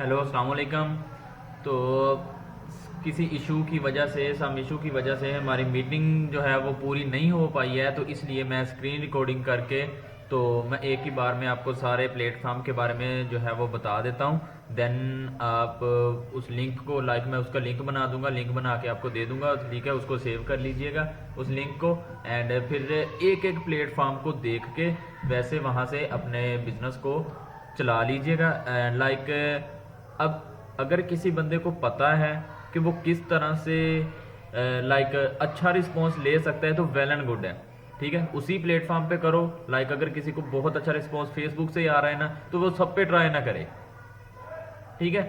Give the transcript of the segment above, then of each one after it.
Hello अस्सलाम वालेकुम। तो किसी इशू की वजह से सम इशू की वजह से हमारी मीटिंग जो है वो पूरी नहीं हो पाई है, तो इसलिए मैं स्क्रीन रिकॉर्डिंग करके तो मैं एक ही बार में आपको सारे प्लेटफॉर्म के बारे में जो है वो बता देता हूँ। देन आप उस लिंक को मैं उसका लिंक बना दूंगा, लिंक बना के आपको दे दूंगा, ठीक है। उसको सेव कर लीजिएगा उस लिंक को, एंड फिर एक एक प्लेटफॉर्म को देख के वैसे वहाँ से अपने बिजनेस को चला लीजिएगा। लाइक अब अगर किसी बंदे को पता है कि वो किस तरह से लाइक अच्छा रिस्पॉन्स ले सकता है तो वेल एंड गुड है, ठीक है। उसी प्लेटफॉर्म पे करो। लाइक अगर किसी को बहुत अच्छा रिस्पॉन्स फेसबुक से ही आ रहा है ना, तो वो सब पे ट्राई ना करे, ठीक है।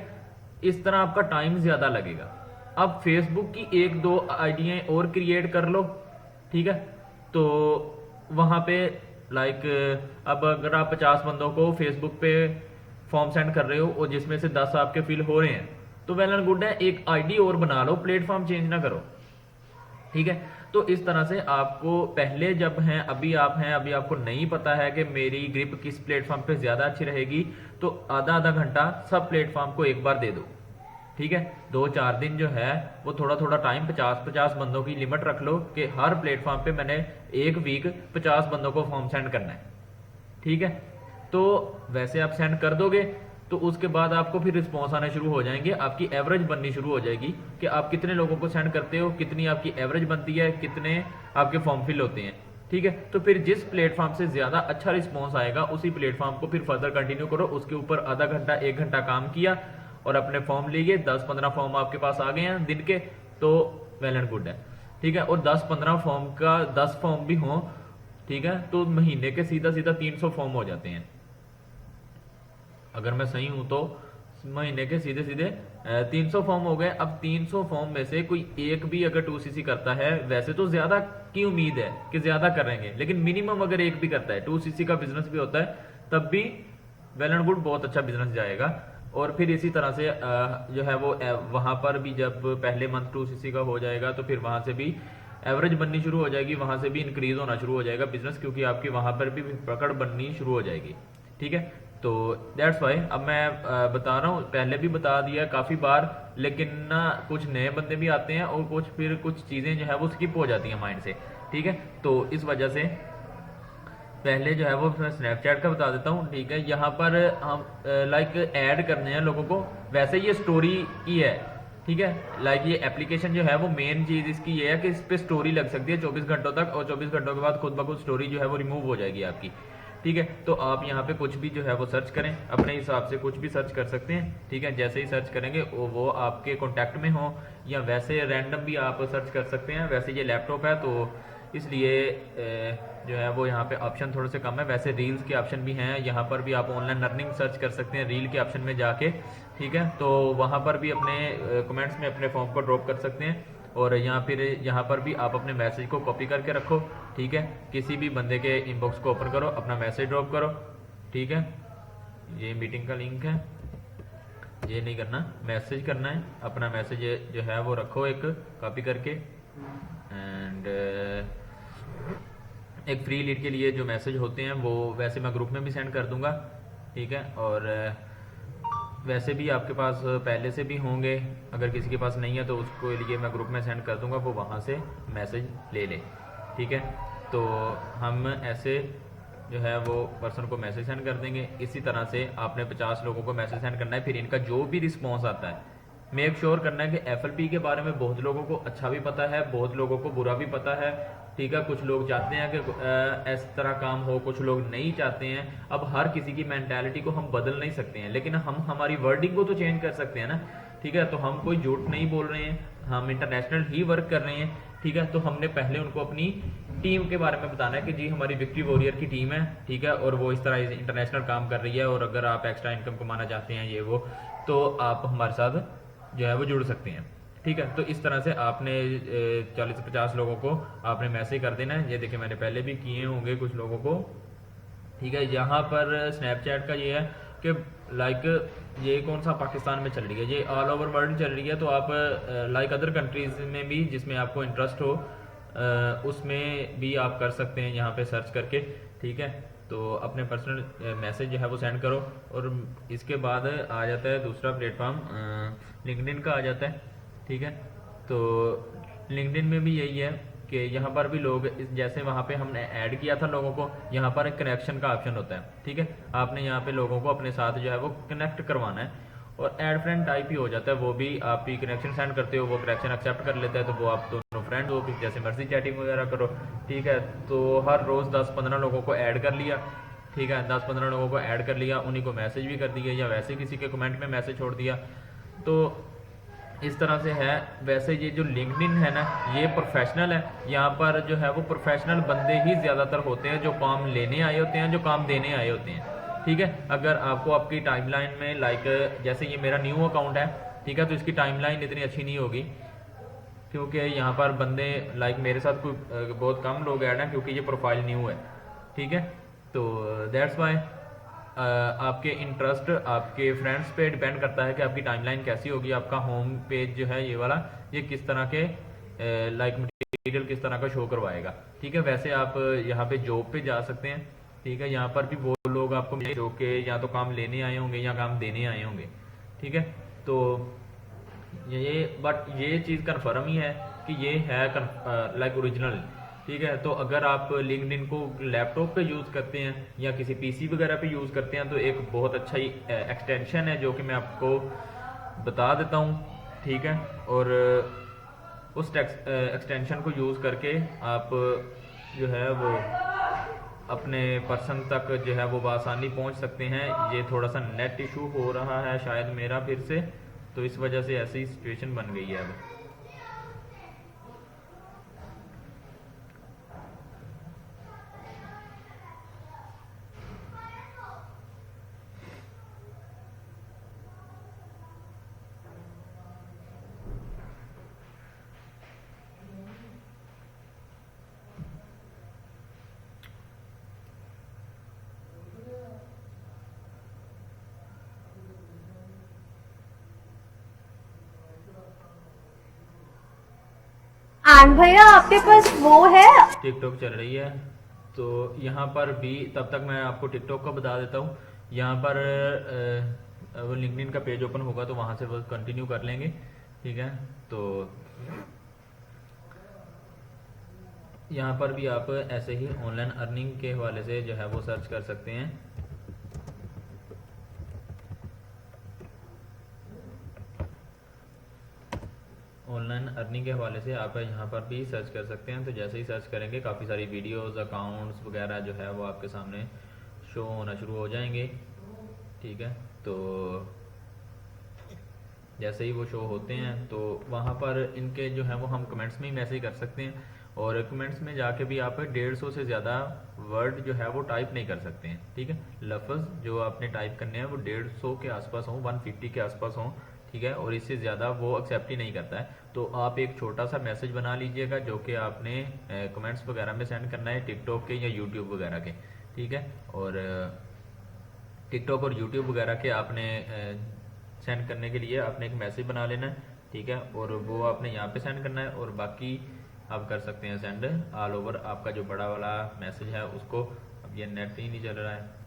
इस तरह आपका टाइम ज्यादा लगेगा। अब फेसबुक की एक दो आईडियां और क्रिएट कर लो, ठीक है। तो वहां पे लाइक अब अगर आप 50 बंदों को फेसबुक पे फॉर्म सेंड कर रहे हो और जिसमें से 10 आपके फिल हो रहे हैं, तो वेल एंड गुड है। एक आईडी और बना लो, प्लेटफॉर्म चेंज ना करो, ठीक है। तो इस तरह से आपको पहले जब हैं अभी आप हैं, अभी आपको नहीं पता है कि मेरी ग्रिप किस प्लेटफॉर्म पे ज्यादा अच्छी रहेगी, तो आधा आधा घंटा सब प्लेटफॉर्म को एक बार दे दो, ठीक है। 2-4 दिन जो है वो थोड़ा थोड़ा टाइम 50-50 बंदों की लिमिट रख लो कि हर प्लेटफॉर्म पे मैंने एक वीक 50 बंदों को फॉर्म सेंड करना है, ठीक है। तो वैसे आप सेंड कर दोगे तो उसके बाद आपको फिर रिस्पॉन्स आने शुरू हो जाएंगे, आपकी एवरेज बननी शुरू हो जाएगी कि आप कितने लोगों को सेंड करते हो, कितनी आपकी एवरेज बनती है, कितने आपके फॉर्म फिल होते हैं, ठीक है। तो फिर जिस प्लेटफॉर्म से ज्यादा अच्छा रिस्पॉन्स आएगा उसी प्लेटफॉर्म को फिर फर्दर कंटिन्यू करो। उसके ऊपर आधा घंटा 1 घंटा काम किया और अपने फॉर्म लिए, 10-15 फॉर्म आपके पास आ गए हैं दिन के, तो वेल एंड गुड है, ठीक है। और 10-15 फॉर्म का 10 फॉर्म भी हों, ठीक है, तो महीने के सीधा सीधा 300 फॉर्म हो जाते हैं। अगर मैं सही हूं तो महीने के सीधे सीधे 300 फॉर्म हो गए। अब 300 फॉर्म में से कोई एक भी अगर 2cc करता है, वैसे तो ज्यादा की उम्मीद है कि ज्यादा करेंगे, लेकिन मिनिमम अगर एक भी करता है, 2cc का बिजनेस भी होता है, तब भी वेल एंड गुड बहुत अच्छा बिजनेस जाएगा। और फिर इसी तरह से जो है वो वहां पर भी जब पहले मंथ 2cc का हो जाएगा तो फिर वहां से भी एवरेज बननी शुरू हो जाएगी, वहां से भी इंक्रीज होना शुरू हो जाएगा बिजनेस, क्योंकि आपकी वहां पर भी पकड़ बननी शुरू हो जाएगी, ठीक है। तो दैट्स वाई अब मैं बता रहा हूँ, पहले भी बता दिया काफी बार, लेकिन ना कुछ नए बंदे भी आते हैं और कुछ चीजें जो है वो स्किप हो जाती हैं माइंड से, ठीक है। तो इस वजह से पहले जो है वो मैं स्नैपचैट का बता देता हूँ, ठीक है। यहाँ पर हम लाइक ऐड करने हैं लोगों को, वैसे ये स्टोरी की है, ठीक है। लाइक ये एप्लीकेशन जो है वो मेन चीज इसकी ये है कि इस पे स्टोरी लग सकती है 24 घंटों तक, और 24 घंटों के बाद खुद ब खुद स्टोरी जो है वो रिमूव हो जाएगी आपकी, ठीक है। तो आप यहाँ पे कुछ भी जो है वो सर्च करें, अपने हिसाब से कुछ भी सर्च कर सकते हैं, ठीक है। जैसे ही सर्च करेंगे वो आपके कॉन्टैक्ट में हो, या वैसे रैंडम भी आप सर्च कर सकते हैं। वैसे ये लैपटॉप है तो इसलिए जो है वो यहाँ पे ऑप्शन थोड़े से कम है। वैसे रील्स के ऑप्शन भी हैं, यहाँ पर भी आप ऑनलाइन लर्निंग सर्च कर सकते हैं रील के ऑप्शन में जाके, ठीक है। तो वहाँ पर भी अपने कमेंट्स में अपने फॉर्म को ड्रॉप कर सकते हैं, और यहाँ पर भी आप अपने मैसेज को कॉपी करके रखो, ठीक है। किसी भी बंदे के इनबॉक्स को ओपन करो, अपना मैसेज ड्रॉप करो, ठीक है। ये मीटिंग का लिंक है, ये नहीं करना, मैसेज करना है। अपना मैसेज जो है वो रखो एक कॉपी करके, एंड एक फ्री लीड के लिए जो मैसेज होते हैं वो वैसे मैं ग्रुप में भी सेंड कर दूंगा, ठीक है। और वैसे भी आपके पास पहले से भी होंगे, अगर किसी के पास नहीं है तो उसको लिए मैं ग्रुप में सेंड कर दूंगा, वो वहाँ से मैसेज ले ले, ठीक है। तो हम ऐसे जो है वो पर्सन को मैसेज सेंड कर देंगे। इसी तरह से आपने 50 लोगों को मैसेज सेंड करना है। फिर इनका जो भी रिस्पॉन्स आता है मेक श्योर करना है कि FLP के बारे में बहुत लोगों को अच्छा भी पता है, बहुत लोगों को बुरा भी पता है, ठीक है। कुछ लोग चाहते हैं कि इस तरह काम हो, कुछ लोग नहीं चाहते हैं। अब हर किसी की मेंटालिटी को हम बदल नहीं सकते हैं, लेकिन हम हमारी वर्डिंग को तो चेंज कर सकते हैं ना, ठीक है। तो हम कोई झूठ नहीं बोल रहे हैं, हम इंटरनेशनल ही वर्क कर रहे हैं, ठीक है। तो हमने पहले उनको अपनी टीम के बारे में बताना है कि जी हमारी विक्ट्री वॉरियर की टीम है, ठीक है, और वो इस तरह इंटरनेशनल काम कर रही है, और अगर आप एक्स्ट्रा इनकम कमाना चाहते हैं ये वो, तो आप हमारे साथ जो है वो जुड़ सकते हैं, ठीक है। तो इस तरह से आपने 40 से 50 लोगों को आपने मैसेज कर देना है। ये देखिए मैंने पहले भी किए होंगे कुछ लोगों को, ठीक है। यहाँ पर स्नैपचैट का ये है कि लाइक ये कौन सा पाकिस्तान में चल रही है, ये ऑल ओवर वर्ल्ड चल रही है। तो आप लाइक अदर कंट्रीज में भी जिसमें आपको इंटरेस्ट हो उसमें भी आप कर सकते हैं यहाँ पे सर्च करके, ठीक है। तो अपने पर्सनल मैसेज जो है वो सेंड करो। और इसके बाद आ जाता है दूसरा प्लेटफॉर्म लिंक्डइन का आ जाता है, ठीक है। तो लिंक्डइन में भी यही है कि यहाँ पर भी लोग जैसे वहाँ पे हमने ऐड किया था लोगों को, यहाँ पर एक कनेक्शन का ऑप्शन होता है, ठीक है। आपने यहाँ पे लोगों को अपने साथ जो है वो कनेक्ट करवाना है, और ऐड फ्रेंड टाइप ही हो जाता है। वो भी आप ही कनेक्शन सेंड करते हो, वो कनेक्शन एक्सेप्ट कर लेता है, तो वो आप दोनों फ्रेंड हो, फिर जैसे मर्जी चैटिंग वगैरह करो, ठीक है। तो हर रोज़ 10-15 लोगों को ऐड कर लिया, ठीक है, 10-15 लोगों को ऐड कर लिया, उन्हीं को मैसेज भी कर दिया या वैसे किसी के कमेंट में मैसेज छोड़ दिया। तो इस तरह से है। वैसे ये जो लिंक्डइन है ना, ये प्रोफेशनल है। यहाँ पर जो है वो प्रोफेशनल बंदे ही ज़्यादातर होते हैं जो काम लेने आए होते हैं, जो काम देने आए होते हैं, ठीक है। अगर आपको आपकी टाइमलाइन में जैसे ये मेरा न्यू अकाउंट है, ठीक है, तो इसकी टाइमलाइन इतनी अच्छी नहीं होगी क्योंकि यहाँ पर बंदे मेरे साथ कोई बहुत कम लोग ऐड हैं क्योंकि ये प्रोफाइल न्यू है, ठीक है। तो दैट्स वाई आपके इंटरेस्ट आपके फ्रेंड्स पे डिपेंड करता है कि आपकी टाइमलाइन कैसी होगी। आपका होम पेज जो है ये वाला, ये किस तरह के मटेरियल किस तरह का शो करवाएगा, ठीक है। वैसे आप यहाँ पे जॉब पे जा सकते हैं, ठीक है। यहाँ पर भी वो लोग आपको मिले जो कि या तो काम लेने आए होंगे या काम देने आए होंगे, ठीक है। तो बट ये चीज़ कन्फर्म ही है कि ये है ओरिजिनल, ठीक है। तो अगर आप लिंक्डइन को लैपटॉप पे यूज़ करते हैं या किसी पीसी वगैरह पे यूज़ करते हैं तो एक बहुत अच्छा ही एक्सटेंशन है जो कि मैं आपको बता देता हूँ, ठीक है। और उस एक्सटेंशन को यूज़ करके आप जो है वो अपने पर्सन तक जो है वो आसानी पहुँच सकते हैं। ये थोड़ा सा नेट इशू हो रहा है शायद मेरा फिर से, तो इस वजह से ऐसी सिचुएशन बन गई है अब। आन भैया आपके पास वो है? टिकटॉक चल रही है, तो यहाँ पर भी तब तक मैं आपको टिकटॉक का बता देता हूँ। यहाँ पर वो लिंक्डइन का पेज ओपन होगा तो वहाँ से वो कंटिन्यू कर लेंगे, ठीक है। तो यहाँ पर भी आप ऐसे ही ऑनलाइन अर्निंग के हवाले से जो है वो सर्च कर सकते हैं। ऑनलाइन अर्निंग के हवाले से आप यहाँ पर भी सर्च कर सकते हैं। तो जैसे ही सर्च करेंगे काफ़ी सारी वीडियोस अकाउंट्स वगैरह जो है वो आपके सामने शो होना शुरू हो जाएंगे, ठीक है। तो जैसे ही वो शो होते हैं तो वहाँ पर इनके जो है वो हम कमेंट्स में ही मैसेज कर सकते हैं, और कमेंट्स में जाके भी आप 150 से ज़्यादा वर्ड जो है वो टाइप नहीं कर सकते हैं, ठीक है। लफ्ज़ जो आपने टाइप करने हैं वो 150 के आसपास हों, 150 के आसपास हों, ठीक है। और इससे ज़्यादा वो एक्सेप्ट ही नहीं करता है। तो आप एक छोटा सा मैसेज बना लीजिएगा जो कि आपने कमेंट्स वगैरह में सेंड करना है टिकटॉक के या यूट्यूब वगैरह के, ठीक है। और टिकटॉक और यूट्यूब वगैरह के आपने सेंड करने के लिए आपने एक मैसेज बना लेना है, ठीक है। और वो आपने यहाँ पे सेंड करना है, और बाकी आप कर सकते हैं सेंड ऑल ओवर आपका जो बड़ा वाला मैसेज है उसको। अब ये नेट ही नहीं चल रहा है।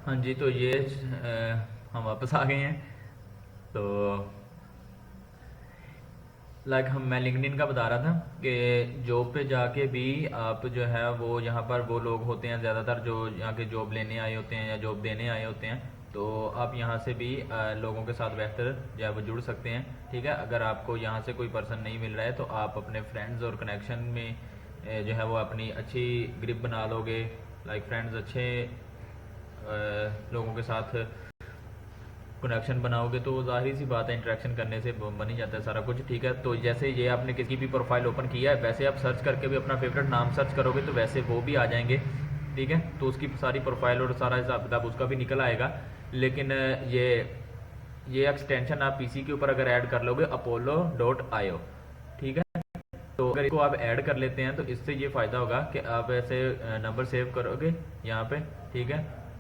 हाँ जी, तो ये हम वापस आ गए हैं। तो मैं लिंक्डइन का बता रहा था कि जॉब पे जाके भी आप जो है वो यहाँ पर वो लोग होते हैं ज़्यादातर जो यहाँ के जॉब लेने आए होते हैं या जॉब देने आए होते हैं, तो आप यहाँ से भी लोगों के साथ बेहतर जो है वो जुड़ सकते हैं। ठीक है, अगर आपको यहाँ से कोई पर्सन नहीं मिल रहा है तो आप अपने फ्रेंड्स और कनेक्शन में जो है वो अपनी अच्छी ग्रिप बना लोगे, लाइक फ्रेंड्स अच्छे लोगों के साथ कनेक्शन बनाओगे तो जाहिर सी बात है इंटरेक्शन करने से बन ही जाता है सारा कुछ। ठीक है, तो जैसे ये आपने किसी भी प्रोफाइल ओपन किया है वैसे आप सर्च करके भी अपना फेवरेट नाम सर्च करोगे तो वैसे वो भी आ जाएंगे। ठीक है, तो उसकी सारी प्रोफाइल और सारा हिसाब किताब उसका भी निकल आएगा। लेकिन ये एक्सटेंशन आप पीसी के ऊपर अगर ऐड कर लोगे apollo.io। ठीक है, तो अगर इसको आप ऐड कर लेते हैं तो इससे ये फ़ायदा होगा कि आप ऐसे नंबर सेव करोगे यहाँ पे। ठीक है,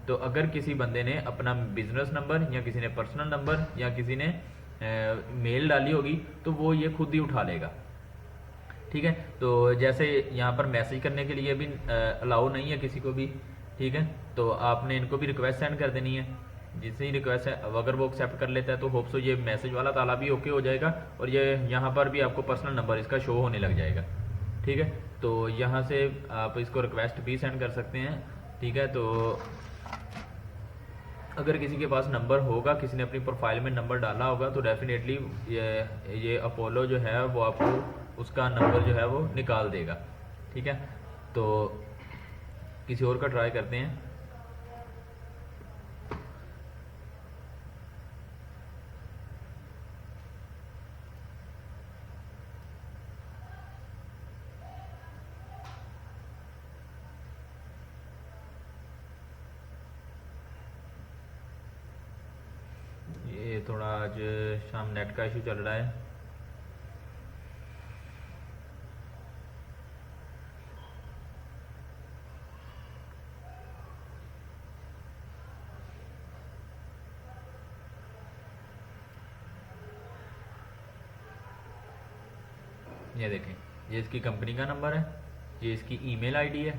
तो अगर किसी बंदे ने अपना बिजनेस नंबर या किसी ने पर्सनल नंबर या किसी ने मेल डाली होगी तो वो ये खुद ही उठा लेगा। ठीक है, तो जैसे यहाँ पर मैसेज करने के लिए भी अलाउ नहीं है किसी को भी। ठीक है, तो आपने इनको भी रिक्वेस्ट सेंड कर देनी है। जिससे ही रिक्वेस्ट है अगर वो एक्सेप्ट कर लेता है तो होप सो ये मैसेज वाला ताला भी ओके हो जाएगा और ये यहाँ पर भी आपको पर्सनल नंबर इसका शो होने लग जाएगा। ठीक है, तो यहाँ से आप इसको रिक्वेस्ट भी सेंड कर सकते हैं। ठीक है, तो अगर किसी के पास नंबर होगा, किसी ने अपनी प्रोफाइल में नंबर डाला होगा तो डेफिनेटली ये अपोलो जो है वो आपको उसका नंबर जो है वो निकाल देगा। ठीक है, तो किसी और का ट्राई करते हैं। ये थोड़ा आज शाम नेट का इशू चल रहा है। ये देखें, ये इसकी कंपनी का नंबर है, ये इसकी ईमेल आईडी है।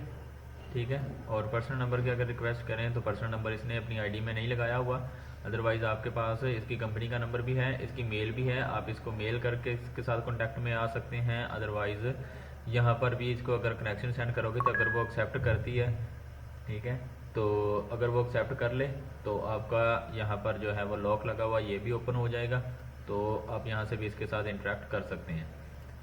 ठीक है, और पर्सनल नंबर की अगर रिक्वेस्ट करें तो पर्सनल नंबर इसने अपनी आईडी में नहीं लगाया हुआ। अदरवाइज़ आपके पास इसकी कंपनी का नंबर भी है, इसकी मेल भी है, आप इसको मेल करके इसके साथ कॉन्टैक्ट में आ सकते हैं। अदरवाइज़ यहाँ पर भी इसको अगर कनेक्शन सेंड करोगे तो अगर वो एक्सेप्ट करती है, ठीक है, तो अगर वो एक्सेप्ट कर ले तो आपका यहाँ पर जो है वो लॉक लगा हुआ ये भी ओपन हो जाएगा। तो आप यहाँ से भी इसके साथ इंटरेक्ट कर सकते हैं।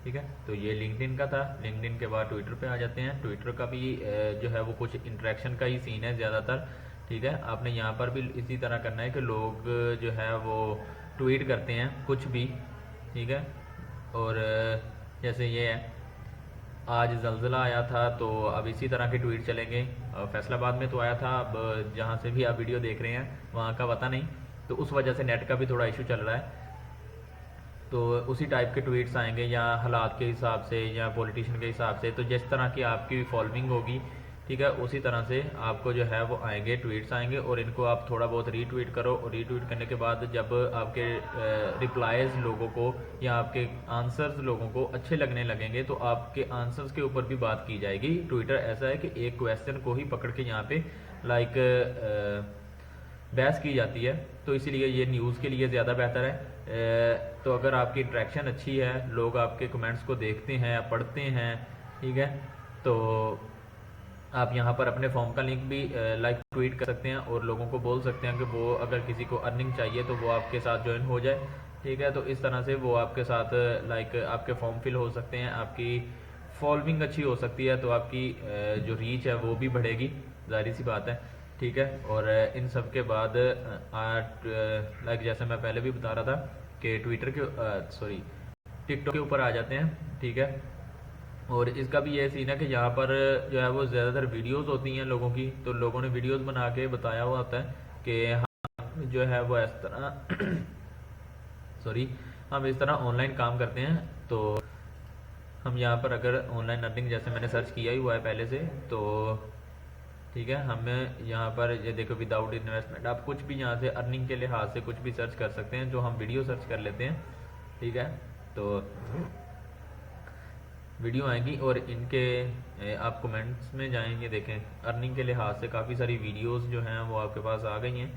ठीक है, तो ये लिंक्डइन का था। लिंक्डइन के बाद ट्विटर पे आ जाते हैं। ट्विटर का भी जो है वो कुछ इंटरेक्शन का ही सीन है ज़्यादातर। ठीक है, आपने यहाँ पर भी इसी तरह करना है कि लोग जो है वो ट्वीट करते हैं कुछ भी। ठीक है, और जैसे ये है आज जलजिला आया था तो अब इसी तरह के ट्वीट चलेंगे। फैसलाबाद में तो आया था, अब जहाँ से भी आप वीडियो देख रहे हैं वहाँ का पता नहीं, तो उस वजह से नेट का भी थोड़ा इशू चल रहा है। तो उसी टाइप के ट्वीट्स आएंगे या हालात के हिसाब से या पॉलिटिशियन के हिसाब से, तो जिस तरह की आपकी फॉलोइंग होगी, ठीक है, उसी तरह से आपको जो है वो आएंगे, ट्वीट्स आएंगे। और इनको आप थोड़ा बहुत रीट्वीट करो और रीट्वीट करने के बाद जब आपके रिप्लाईज लोगों को या आपके आंसर्स लोगों को अच्छे लगने लगेंगे तो आपके आंसर्स के ऊपर भी बात की जाएगी। ट्विटर ऐसा है कि एक क्वेश्चन को ही पकड़ के यहाँ पे लाइक बहस की जाती है, तो इसीलिए ये न्यूज़ के लिए ज़्यादा बेहतर है। तो अगर आपकी इंट्रैक्शन अच्छी है, लोग आपके कमेंट्स को देखते हैं, पढ़ते हैं, ठीक है, तो आप यहाँ पर अपने फॉर्म का लिंक भी लाइक ट्वीट कर सकते हैं और लोगों को बोल सकते हैं कि वो अगर किसी को अर्निंग चाहिए तो वो आपके साथ ज्वाइन हो जाए। ठीक है, तो इस तरह से वो आपके साथ लाइक आपके फॉर्म फिल हो सकते हैं, आपकी फॉलोइंग अच्छी हो सकती है, तो आपकी जो रीच है वो भी बढ़ेगी, जाहिर सी बात है। ठीक है, और इन सब के बाद लाइक जैसे मैं पहले भी बता रहा था कि ट्विटर के टिकटॉक के ऊपर आ जाते हैं। ठीक है, और इसका भी ये सीन है कि यहाँ पर जो है वो ज़्यादातर वीडियोस होती हैं लोगों की, तो लोगों ने वीडियोस बना के बताया हुआ होता है कि हम जो है वो इस तरह हम इस तरह ऑनलाइन काम करते हैं। तो हम यहाँ पर अगर ऑनलाइन अर्निंग जैसे मैंने सर्च किया ही हुआ है पहले से, तो ठीक है, हमें यहाँ पर ये देखो विदाउट इन्वेस्टमेंट, आप कुछ भी यहाँ से अर्निंग के लिहाज से कुछ भी सर्च कर सकते हैं, जो हम वीडियो सर्च कर लेते हैं। ठीक है, तो वीडियो आएंगी और इनके आप कमेंट्स में जाएंगे, देखें अर्निंग के लिहाज से काफ़ी सारी वीडियोस जो हैं वो आपके पास आ गई हैं,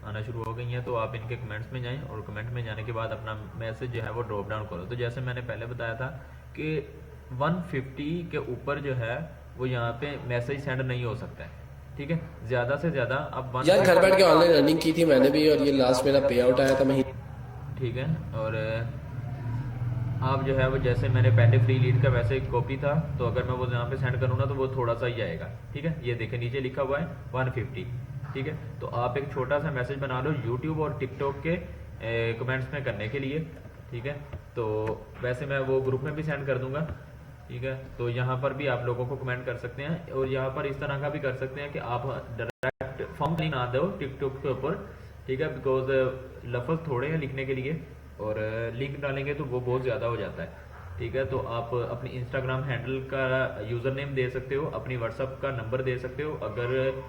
आना शुरू हो गई हैं। तो आप इनके कमेंट्स में जाएं और कमेंट में जाने के बाद अपना मैसेज जो है वो ड्रॉप डाउन करो। तो जैसे मैंने पहले बताया था कि 150 के ऊपर जो है वो यहाँ पे मैसेज सेंड नहीं हो सकता है। ठीक है, ज़्यादा से ज़्यादा आप यार घर बैठ के ऑनलाइन अर्निंग की थी मैंने भी, और ये लास्ट मेरा पे आउट आया था महीने। ठीक है। और आप जो है वो जैसे मैंने पहले फ्री लीड का वैसे एक कॉपी था, तो अगर मैं वो यहाँ पे सेंड करूँ ना तो वो थोड़ा सा ही आएगा। ठीक है, ये देखें नीचे लिखा हुआ है 150। ठीक है, तो आप एक छोटा सा मैसेज बना लो यूट्यूब और टिकटॉक के कमेंट्स में करने के लिए। ठीक है, तो वैसे मैं वो ग्रुप में भी सेंड कर दूंगा। ठीक है, तो यहाँ पर भी आप लोगों को कमेंट कर सकते हैं, और यहाँ पर इस तरह का भी कर सकते हैं कि आप डायरेक्ट फॉर्म ना दो टिकटॉक के ऊपर। ठीक है, बिकॉज लफ्ज़ थोड़े हैं लिखने के लिए, और लिंक डालेंगे तो वो बहुत ज़्यादा हो जाता है। ठीक है, तो आप अपनी इंस्टाग्राम हैंडल का यूज़र नेम दे सकते हो, अपनी व्हाट्सअप का नंबर दे सकते हो। अगर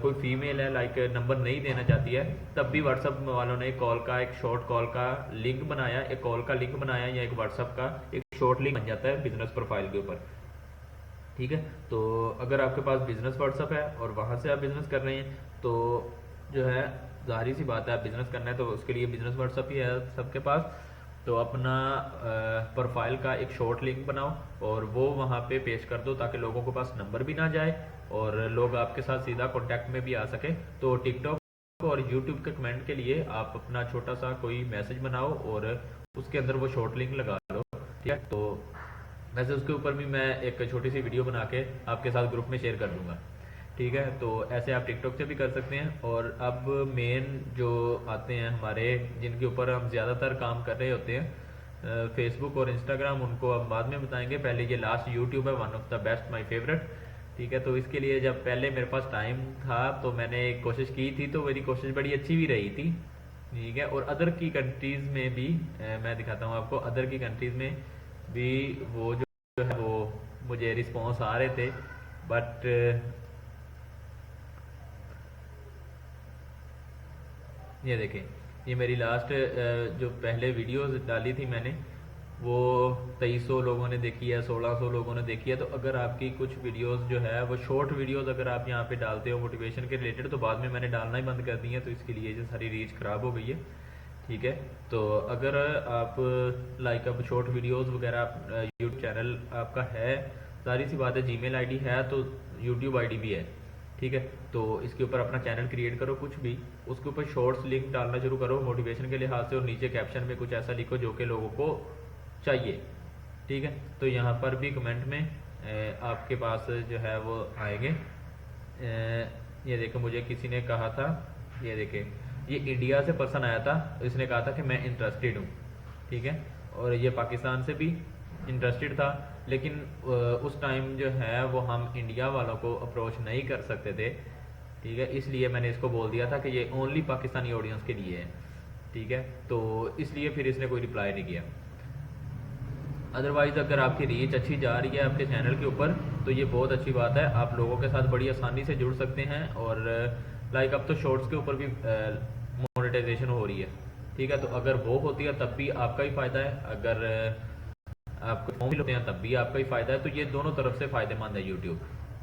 कोई फीमेल है लाइक नंबर नहीं देना चाहती है, तब भी व्हाट्सअप वालों ने कॉल का एक शॉर्ट कॉल का लिंक बनाया, एक कॉल का लिंक बनाया, या एक व्हाट्सअप का एक शॉर्ट लिंक बन जाता है बिजनेस प्रोफाइल के ऊपर। ठीक है, तो अगर आपके पास बिजनेस व्हाट्सअप है और वहाँ से आप बिजनेस कर रहे हैं, तो जो है जाहिर सी बात है, आप बिजनेस करना है तो उसके लिए बिजनेस व्हाट्सअप ही है सबके पास। तो अपना प्रोफाइल का एक शॉर्ट लिंक बनाओ और वो वहाँ पे पेश कर दो, ताकि लोगों के पास नंबर भी ना जाए और लोग आपके साथ सीधा कांटेक्ट में भी आ सके। तो टिकटॉक और यूट्यूब के कमेंट के लिए आप अपना छोटा सा कोई मैसेज बनाओ और उसके अंदर वो शॉर्ट लिंक लगा लो। ठीक है, तो वैसे उसके ऊपर भी मैं एक छोटी सी वीडियो बना के आपके साथ ग्रुप में शेयर कर दूंगा। ठीक है, तो ऐसे आप टिकटॉक से भी कर सकते हैं। और अब मेन जो आते हैं हमारे, जिनके ऊपर हम ज़्यादातर काम कर रहे होते हैं, फेसबुक और इंस्टाग्राम, उनको हम बाद में बताएंगे। पहले ये लास्ट यूट्यूब है, one of the best, my favourite. ठीक है, तो इसके लिए जब पहले मेरे पास टाइम था तो मैंने कोशिश की थी, तो मेरी कोशिश बड़ी अच्छी भी रही थी। ठीक है, और अदर की कंट्रीज़ में भी मैं दिखाता हूँ आपको, अदर की कंट्रीज़ में भी वो जो है वो मुझे रिस्पॉन्स आ रहे थे। बट ये देखें, ये मेरी लास्ट जो पहले वीडियोस डाली थी मैंने, वो 2300 लोगों ने देखी है, 1600 लोगों ने देखी है। तो अगर आपकी कुछ वीडियोस जो है वो शॉर्ट वीडियोस अगर आप यहाँ पे डालते हो मोटिवेशन के रिलेटेड, तो बाद में मैंने डालना ही बंद कर दी है, तो इसके लिए जो सारी रीच ख़राब हो गई है। ठीक है, तो अगर आप लाइक अब शॉर्ट वीडियोस वगैरह यूट्यूब चैनल आपका है, सारी सी बात है, जीमेल आईडी है तो यूट्यूब आईडी भी है। ठीक है, तो इसके ऊपर अपना चैनल क्रिएट करो कुछ भी, उसके ऊपर शॉर्ट्स लिंक डालना शुरू करो मोटिवेशन के लिहाज से, और नीचे कैप्शन में कुछ ऐसा लिखो जो कि लोगों को चाहिए। ठीक है, तो यहाँ पर भी कमेंट में आपके पास जो है वो आएंगे। ये देखो, मुझे किसी ने कहा था, ये देखे, ये इंडिया से पर्सन आया था, इसने कहा था कि मैं इंटरेस्टेड हूँ। ठीक है, और ये पाकिस्तान से भी इंटरेस्टेड था, लेकिन उस टाइम जो है वो हम इंडिया वालों को अप्रोच नहीं कर सकते थे। ठीक है, इसलिए मैंने इसको बोल दिया था कि ये ओनली पाकिस्तानी ऑडियंस के लिए है। ठीक है, तो इसलिए फिर इसने कोई रिप्लाई नहीं किया। अदरवाइज़ अगर आपकी रीच अच्छी जा रही है आपके चैनल के ऊपर, तो ये बहुत अच्छी बात है, आप लोगों के साथ बड़ी आसानी से जुड़ सकते हैं। और लाइक अब तो शॉर्ट्स के ऊपर भी मोनेटाइजेशन हो रही है। ठीक है, तो अगर वो होती है तब भी आपका ही फ़ायदा है, अगर आपको फॉर्म होते हैं तब भी आपका ही फ़ायदा है। तो ये दोनों तरफ से फ़ायदेमंद है यूट्यूब।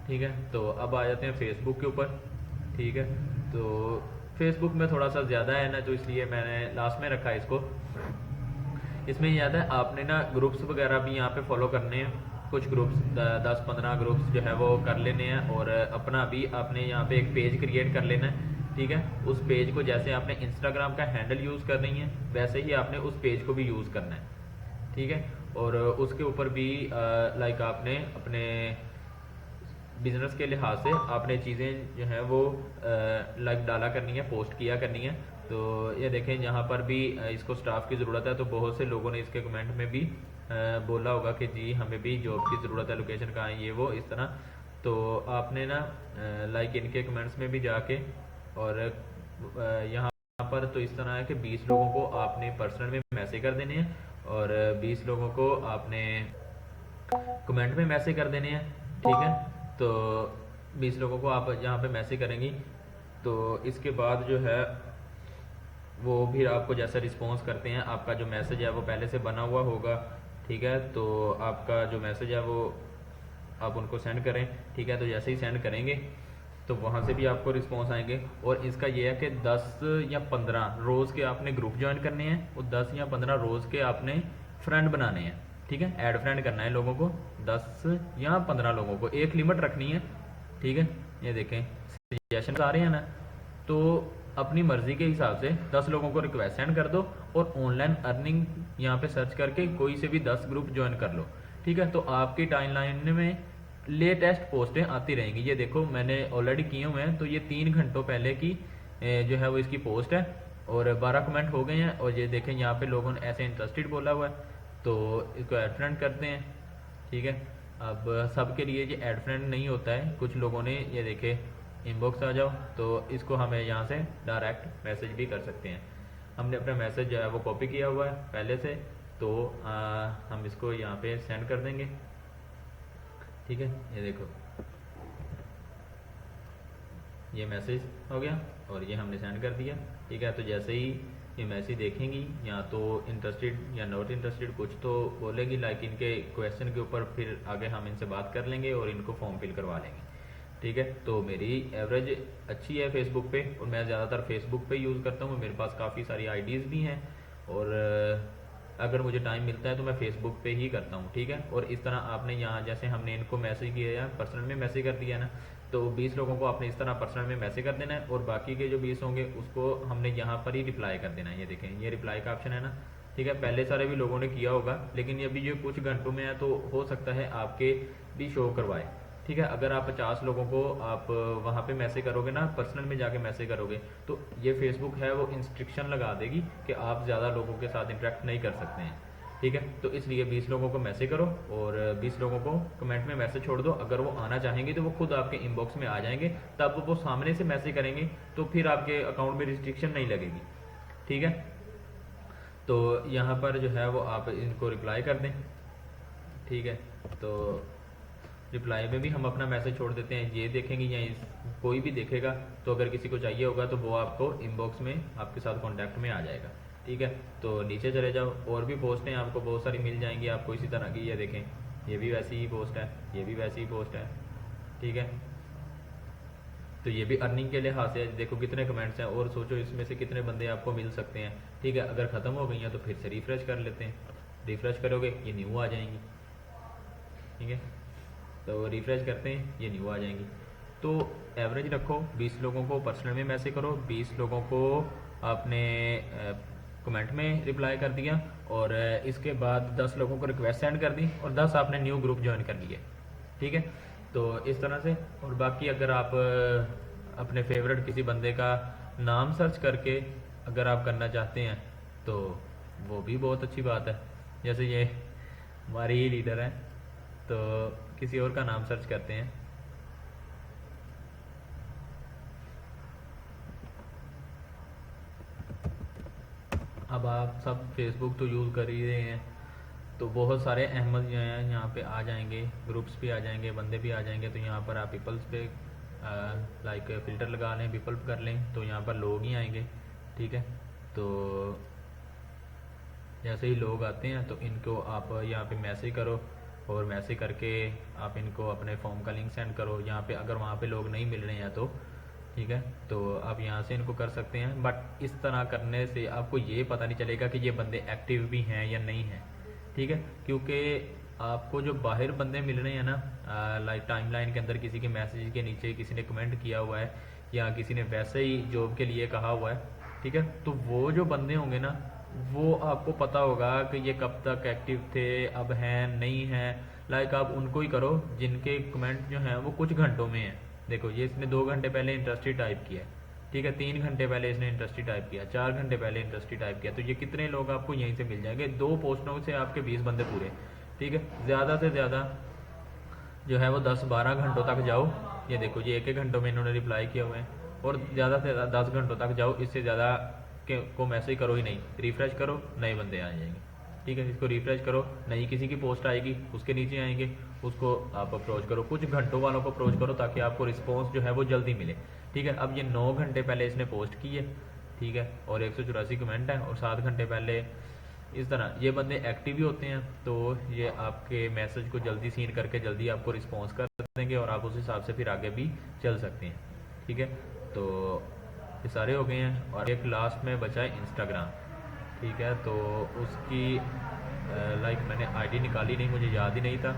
ठीक है, तो अब आ जाते हैं फेसबुक के ऊपर। ठीक है, तो फेसबुक में थोड़ा सा ज़्यादा है ना, तो इसलिए मैंने लास्ट में रखा है इसको। इसमें याद है आपने ना ग्रुप्स वगैरह भी यहाँ पे फॉलो करने हैं, कुछ ग्रुप्स 10-15 ग्रुप्स जो है वो कर लेने हैं, और अपना भी आपने यहाँ पे एक पेज क्रिएट कर लेना है। ठीक है, उस पेज को जैसे आपने इंस्टाग्राम का हैंडल यूज़ कर रही है, वैसे ही आपने उस पेज को भी यूज़ करना है। ठीक है, और उसके ऊपर भी लाइक आपने अपने बिजनेस के लिहाज से आपने चीज़ें जो है वो लाइक डाला करनी है, पोस्ट किया करनी है। तो ये देखें, यहाँ पर भी इसको स्टाफ की ज़रूरत है, तो बहुत से लोगों ने इसके कमेंट में भी बोला होगा कि जी हमें भी जॉब की ज़रूरत है, लोकेशन कहाँ है, ये वो इस तरह। तो आपने ना लाइक इनके कमेंट्स में भी जाके, और यहाँ पर तो इस तरह है कि 20 लोगों को आपने पर्सनल में मैसेज कर देने हैं, और 20 लोगों को आपने कमेंट में मैसेज कर देने हैं। ठीक है, तो 20 लोगों को आप यहाँ पे मैसेज करेंगी, तो इसके बाद जो है वो भी आपको जैसा रिस्पॉन्स करते हैं, आपका जो मैसेज है वो पहले से बना हुआ होगा। ठीक है, तो आपका जो मैसेज है वो आप उनको सेंड करें। ठीक है, तो जैसे ही सेंड करेंगे तो वहाँ से भी आपको रिस्पॉन्स आएंगे। और इसका ये है कि 10 या 15 रोज़ के आपने ग्रुप ज्वाइन करने हैं, और 10 या 15 रोज़ के आपने फ्रेंड बनाने हैं। ठीक है, ऐड फ्रेंड करना है लोगों को, 10 या 15 लोगों को, एक लिमिट रखनी है। ठीक है, ये देखें, सजेशन आ रहे हैं ना, तो अपनी मर्जी के हिसाब से 10 लोगों को रिक्वेस्ट सेंड कर दो और ऑनलाइन अर्निंग यहाँ पे सर्च करके कोई से भी 10 ग्रुप ज्वाइन कर लो। ठीक है, तो आपकी टाइमलाइन में लेटेस्ट पोस्टें आती रहेंगी। ये देखो मैंने ऑलरेडी किए हुए हैं, तो ये 3 घंटों पहले की जो है वो इसकी पोस्ट है और 12 कमेंट हो गए हैं। और ये देखें यहाँ पे लोगों ने ऐसे इंटरेस्टेड बोला हुआ है, तो इसको ऐड फ्रेंड करते हैं। ठीक है, अब सबके लिए ये ऐड फ्रेंड नहीं होता है, कुछ लोगों ने ये देखे इनबॉक्स आ जाओ, तो इसको हमें यहाँ से डायरेक्ट मैसेज भी कर सकते हैं। हमने अपना मैसेज जो है वो कॉपी किया हुआ है पहले से, तो हम इसको यहाँ पे सेंड कर देंगे। ठीक है, ये देखो ये मैसेज हो गया और ये हमने सेंड कर दिया। ठीक है, तो जैसे ही ये मैसेज देखेंगी या तो इंटरेस्टेड या नॉट इंटरेस्टेड कुछ तो बोलेगी, लाइक इनके क्वेश्चन के ऊपर फिर आगे हम इनसे बात कर लेंगे और इनको फॉर्म फिल करवा लेंगे। ठीक है, तो मेरी एवरेज अच्छी है फेसबुक पे और मैं ज़्यादातर फेसबुक पे यूज़ करता हूँ। मेरे पास काफ़ी सारी आईडीज़ भी हैं और अगर मुझे टाइम मिलता है तो मैं फेसबुक पे ही करता हूँ। ठीक है, और इस तरह आपने यहाँ जैसे हमने इनको मैसेज किया है, पर्सनल में मैसेज कर दिया ना, तो 20 लोगों को आपने इस तरह पर्सनल में मैसेज कर देना है और बाकी के जो 20 होंगे उसको हमने यहाँ पर ही रिप्लाई कर देना है। ये देखें, ये रिप्लाई का ऑप्शन है ना। ठीक है, पहले सारे भी लोगों ने किया होगा, लेकिन अभी ये कुछ घंटों में है तो हो सकता है आपके भी शो करवाए। ठीक है, अगर आप 50 लोगों को आप वहाँ पे मैसेज करोगे ना, पर्सनल में जाके मैसेज करोगे, तो ये फेसबुक है वो इंस्ट्रक्शन लगा देगी कि आप ज़्यादा लोगों के साथ इंटरेक्ट नहीं कर सकते हैं। ठीक है, तो इसलिए 20 लोगों को मैसेज करो और 20 लोगों को कमेंट में मैसेज छोड़ दो। अगर वो आना चाहेंगे तो वो खुद आपके इनबॉक्स में आ जाएंगे, तब वो सामने से मैसेज करेंगे तो फिर आपके अकाउंट में रिस्ट्रिक्शन नहीं लगेगी। ठीक है, तो यहाँ पर जो है वो आप इनको रिप्लाई कर दें। ठीक है, तो रिप्लाई में भी हम अपना मैसेज छोड़ देते हैं, ये देखेंगे या कोई भी देखेगा, तो अगर किसी को चाहिए होगा तो वो आपको इनबॉक्स में आपके साथ कांटेक्ट में आ जाएगा। ठीक है, तो नीचे चले जाओ, और भी पोस्टें आपको बहुत सारी मिल जाएंगी आपको इसी तरह की। ये देखें, ये भी वैसी ही पोस्ट है, ये भी वैसी ही पोस्ट है। ठीक है, तो ये भी अर्निंग के लिहाज से देखो कितने कमेंट्स हैं और सोचो इसमें से कितने बंदे आपको मिल सकते हैं। ठीक है, अगर ख़त्म हो गई हैं तो फिर से रिफ़्रेश कर लेते हैं, रिफ़्रेश करोगे ये न्यू आ जाएंगी। ठीक है, तो रिफ़्रेश करते हैं, ये न्यू आ जाएंगी। तो एवरेज रखो, 20 लोगों को पर्सनल में मैसेज करो, 20 लोगों को आपने कमेंट में रिप्लाई कर दिया और इसके बाद 10 लोगों को रिक्वेस्ट सेंड कर दी और 10 आपने न्यू ग्रुप ज्वाइन कर लिए। ठीक है, तो इस तरह से। और बाकी अगर आप अपने फेवरेट किसी बंदे का नाम सर्च करके अगर आप करना चाहते हैं तो वो भी बहुत अच्छी बात है। जैसे ये हमारी ही लीडर है, तो किसी और का नाम सर्च करते हैं। अब आप सब फेसबुक तो यूज़ कर ही रहे हैं, तो बहुत सारे अहमद जो हैं यहाँ पे आ जाएंगे, ग्रुप्स भी आ जाएंगे, बंदे भी आ जाएंगे। तो यहाँ पर आप पीपल्स पे लाइक फ़िल्टर लगा लें, पीपल कर लें, तो यहाँ पर लोग ही आएंगे। ठीक है, तो जैसे ही लोग आते हैं तो इनको आप यहाँ पे मैसेज करो और मैसेज करके आप इनको अपने फॉर्म का लिंक सेंड करो। यहाँ पे अगर वहाँ पे लोग नहीं मिल रहे हैं तो ठीक है, तो आप यहाँ से इनको कर सकते हैं। बट इस तरह करने से आपको ये पता नहीं चलेगा कि ये बंदे एक्टिव भी हैं या नहीं हैं। ठीक है, क्योंकि आपको जो बाहर बंदे मिल रहे हैं ना, लाइक टाइमलाइन के अंदर किसी के मैसेज के नीचे किसी ने कमेंट किया हुआ है या किसी ने वैसे ही जॉब के लिए कहा हुआ है, ठीक है, तो वो जो बंदे होंगे ना, वो आपको पता होगा कि ये कब तक एक्टिव थे, अब हैं नहीं हैं। लाइक आप उनको ही करो जिनके कमेंट जो हैं वो कुछ घंटों में हैं। देखो ये इसने 2 घंटे पहले इंटरेस्टेड टाइप किया है, ठीक है, 3 घंटे पहले इसने इंटरेस्टेड टाइप किया, 4 घंटे पहले इंटरेस्टेड टाइप किया, तो ये कितने लोग आपको यहीं से मिल जाएंगे। 2 पोस्टों से आपके 20 बंदे पूरे। ठीक है, ज़्यादा से ज़्यादा जो है वो 10-12 घंटों तक जाओ। ये देखो ये 1-1 घंटों में इन्होंने रिप्लाई किया हुआ है, और ज़्यादा से ज़्यादा 10 घंटों तक जाओ, इससे ज़्यादा को मैसेज करो ही नहीं। रिफ्रेश करो, नए बंदे आ जाएंगे। ठीक है, इसको रिफ्रेश करो, नई किसी की पोस्ट आएगी, उसके नीचे आएंगे, उसको आप अप्रोच करो, कुछ घंटों वालों को अप्रोच करो ताकि आपको रिस्पॉन्स जो है वो जल्दी मिले। ठीक है, अब ये 9 घंटे पहले इसने पोस्ट की है, ठीक है, और 184 कमेंट है, और 7 घंटे पहले इस तरह ये बंदे एक्टिव ही होते हैं, तो ये आपके मैसेज को जल्दी सीन करके जल्दी आपको रिस्पॉन्स कर देंगे और आप उस हिसाब से फिर आगे भी चल सकते हैं। ठीक है, तो ये सारे हो गए हैं, और एक लास्ट में बचा है इंस्टाग्राम। ठीक है, तो उसकी लाइक मैंने आईडी निकाली नहीं, मुझे याद ही नहीं था।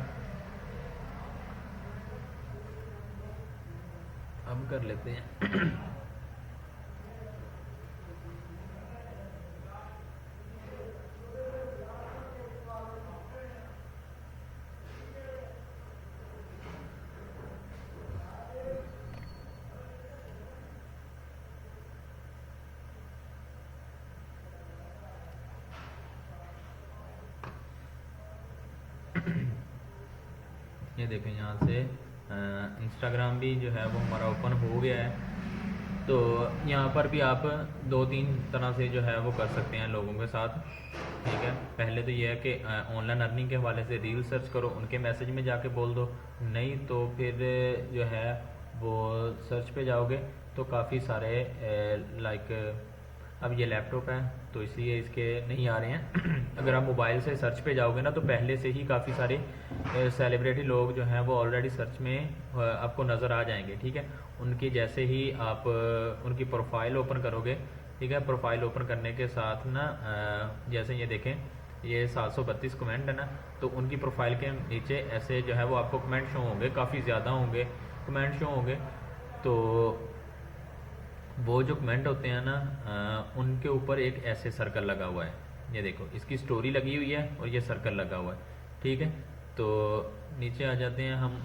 अब कर लेते हैं। ये देखें यहाँ से इंस्टाग्राम भी जो है वो हमारा ओपन हो गया है। तो यहाँ पर भी आप 2-3 तरह से जो है वो कर सकते हैं लोगों के साथ, ठीक है। पहले तो ये है कि ऑनलाइन अर्निंग के हवाले से रील सर्च करो, उनके मैसेज में जाके बोल दो, नहीं तो फिर जो है वो सर्च पे जाओगे तो काफ़ी सारे लाइक अब ये लैपटॉप है तो इसलिए इसके नहीं आ रहे हैं। अगर आप मोबाइल से सर्च पे जाओगे ना तो पहले से ही काफ़ी सारे सेलिब्रिटी लोग जो हैं वो ऑलरेडी सर्च में आपको नज़र आ जाएंगे, ठीक है। उनकी जैसे ही आप उनकी प्रोफाइल ओपन करोगे, ठीक है, प्रोफाइल ओपन करने के साथ ना जैसे ये देखें ये 732 कमेंट है ना, तो उनकी प्रोफाइल के नीचे ऐसे जो है वो आपको कमेंट शो होंगे, काफ़ी ज़्यादा होंगे कमेंट शो होंगे। तो वो जो कमेंट होते हैं ना उनके ऊपर एक ऐसे सर्कल लगा हुआ है, ये देखो इसकी स्टोरी लगी हुई है और ये सर्कल लगा हुआ है, ठीक है। तो नीचे आ जाते हैं हम,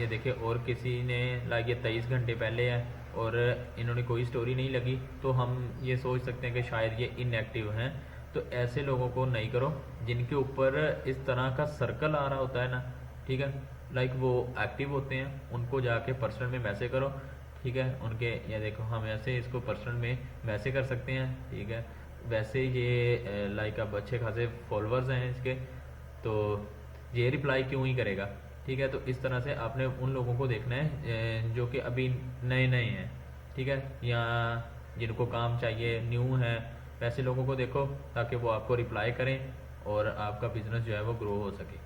ये देखिए और किसी ने लाइक ये 23 घंटे पहले है और इन्होंने कोई स्टोरी नहीं लगी, तो हम ये सोच सकते हैं कि शायद ये इनएक्टिव हैं। तो ऐसे लोगों को नहीं करो जिनके ऊपर इस तरह का सर्कल आ रहा होता है ना, ठीक है, लाइक वो एक्टिव होते हैं, उनको जाके पर्सनल में मैसेज करो, ठीक है। उनके ये देखो हम ऐसे इसको पर्सनल में मैसेज कर सकते हैं, ठीक है। वैसे ये लाइक अब अच्छे खासे फॉलोअर्स हैं इसके, तो ये रिप्लाई क्यों ही करेगा, ठीक है। तो इस तरह से आपने उन लोगों को देखना है जो कि अभी नए नए हैं, ठीक है, या जिनको काम चाहिए, न्यू है, वैसे लोगों को देखो ताकि वो आपको रिप्लाई करें और आपका बिजनेस जो है वो ग्रो हो सके,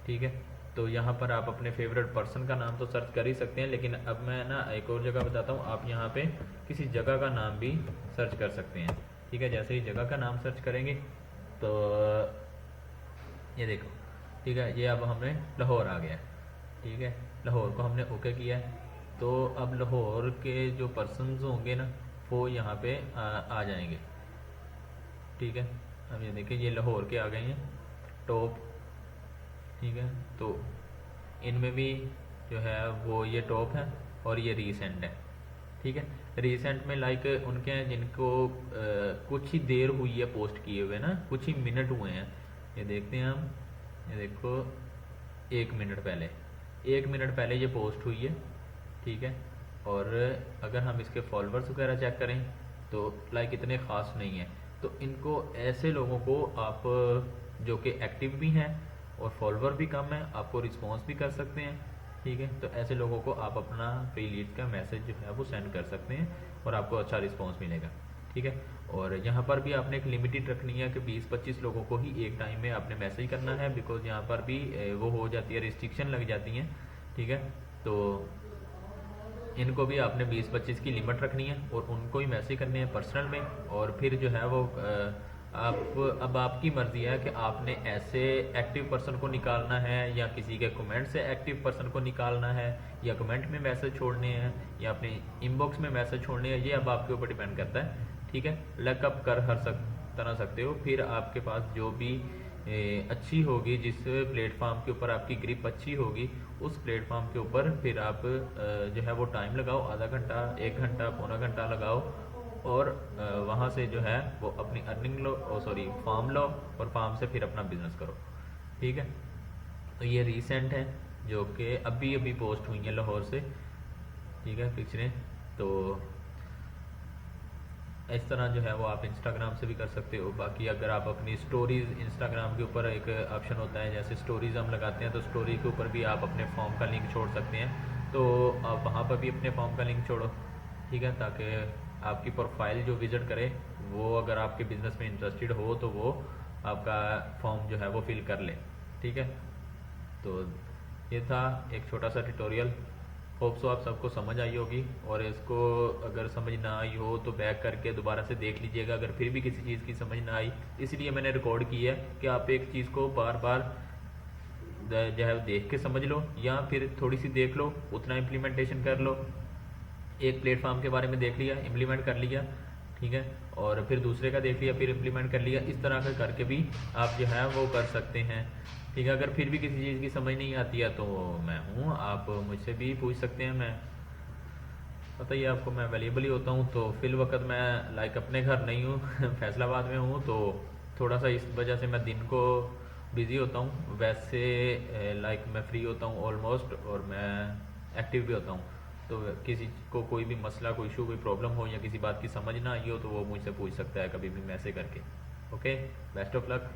ठीक है। तो यहाँ पर आप अपने फेवरेट पर्सन का नाम तो सर्च कर ही सकते हैं, लेकिन अब मैं ना एक और जगह बताता हूँ, आप यहाँ पे किसी जगह का नाम भी सर्च कर सकते हैं, ठीक है। जैसे ही जगह का नाम सर्च करेंगे तो ये देखो, ठीक है, ये अब हमें लाहौर आ गया, ठीक है, लाहौर को हमने ओके किया है। तो अब लाहौर के जो पर्सन्स होंगे ना वो यहाँ पे आ जाएंगे, ठीक है। अब ये देखिए ये लाहौर के आ गए हैं टॉप, ठीक है। तो इनमें भी जो है वो ये टॉप है और ये रीसेंट है, ठीक है। रीसेंट में लाइक उनके हैं जिनको कुछ ही देर हुई है पोस्ट किए हुए ना, कुछ ही मिनट हुए हैं, ये देखते हैं हम, ये देखो 1 मिनट पहले, 1 मिनट पहले ये पोस्ट हुई है, ठीक है। और अगर हम इसके फॉलोअर्स वगैरह चेक करें तो लाइक इतने ख़ास नहीं है। तो इनको ऐसे लोगों को आप जो कि एक्टिव भी हैं और फॉलोअर भी कम है, आपको रिस्पॉन्स भी कर सकते हैं, ठीक है। तो ऐसे लोगों को आप अपना फ्री लीड का मैसेज जो है वो सेंड कर सकते हैं और आपको अच्छा रिस्पॉन्स मिलेगा, ठीक है। और यहाँ पर भी आपने एक लिमिटेड रखनी है कि 20-25 लोगों को ही एक टाइम में आपने मैसेज करना है, बिकॉज यहाँ पर भी वो हो जाती है, रिस्ट्रिक्शन लग जाती हैं, ठीक है। तो इनको भी आपने 20-25 की लिमिट रखनी है और उनको ही मैसेज करने हैं पर्सनल में। और फिर जो है वो आप अब आपकी मर्जी है कि आपने ऐसे एक्टिव पर्सन को निकालना है या किसी के कमेंट से एक्टिव पर्सन को निकालना है या कमेंट में मैसेज छोड़ने हैं या अपने इनबॉक्स में मैसेज छोड़ने हैं, ये अब आपके ऊपर डिपेंड करता है, ठीक है। लकअप कर हर तरह सकते हो, फिर आपके पास जो भी अच्छी होगी, जिस प्लेटफॉर्म के ऊपर आपकी ग्रिप अच्छी होगी उस प्लेटफॉर्म के ऊपर फिर आप जो है वो टाइम लगाओ, आधा घंटा, 1 घंटा, पौना घंटा लगाओ और वहाँ से जो है वो अपनी अर्निंग लो, फॉर्म लो और फॉर्म से फिर अपना बिजनेस करो, ठीक है। तो ये रीसेंट है जो कि अभी अभी पोस्ट हुई है लाहौर से, ठीक है, पिक्चरें। तो इस तरह जो है वो आप इंस्टाग्राम से भी कर सकते हो। बाकी अगर आप अपनी स्टोरीज इंस्टाग्राम के ऊपर एक ऑप्शन होता है, जैसे स्टोरीज हम लगाते हैं तो स्टोरी के ऊपर भी आप अपने फॉर्म का लिंक छोड़ सकते हैं, तो आप वहाँ पर भी अपने फॉर्म का लिंक छोड़ो, ठीक है, ताकि आपकी प्रोफाइल जो विजिट करे वो अगर आपके बिजनेस में इंटरेस्टेड हो तो वो आपका फॉर्म जो है वो फिल कर ले, ठीक है। तो ये था एक छोटा सा ट्यूटोरियल, होप सो आप सबको समझ आई होगी। और इसको अगर समझ ना आई हो तो बैक करके दोबारा से देख लीजिएगा, अगर फिर भी किसी चीज़ की समझ ना आई, इसलिए मैंने रिकॉर्ड की है कि आप एक चीज़ को बार बार जो है देख के समझ लो या फिर थोड़ी सी देख लो, उतना इम्प्लीमेंटेशन कर लो, एक प्लेटफॉर्म के बारे में देख लिया, इम्प्लीमेंट कर लिया, ठीक है, और फिर दूसरे का देख लिया, फिर इम्प्लीमेंट कर लिया। इस तरह का करके भी आप जो है वो कर सकते हैं, ठीक है। अगर फिर भी किसी चीज़ की समझ नहीं आती है तो मैं हूँ, आप मुझसे भी पूछ सकते हैं। मैं पता ही है आपको, मैं अवेलेबल ही होता हूँ। तो फिल वक्त मैं लाइक अपने घर नहीं हूँ फैसलाबाद में हूँ, तो थोड़ा सा इस वजह से मैं दिन को बिज़ी होता हूँ। वैसे लाइक मैं फ्री होता हूँ ऑलमोस्ट, और मैं एक्टिव भी होता हूँ। तो किसी को कोई भी मसला, कोई इशू, कोई प्रॉब्लम हो या किसी बात की समझ ना आई हो तो वो मुझसे पूछ सकता है कभी भी मैसेज करके। Okay, best of luck.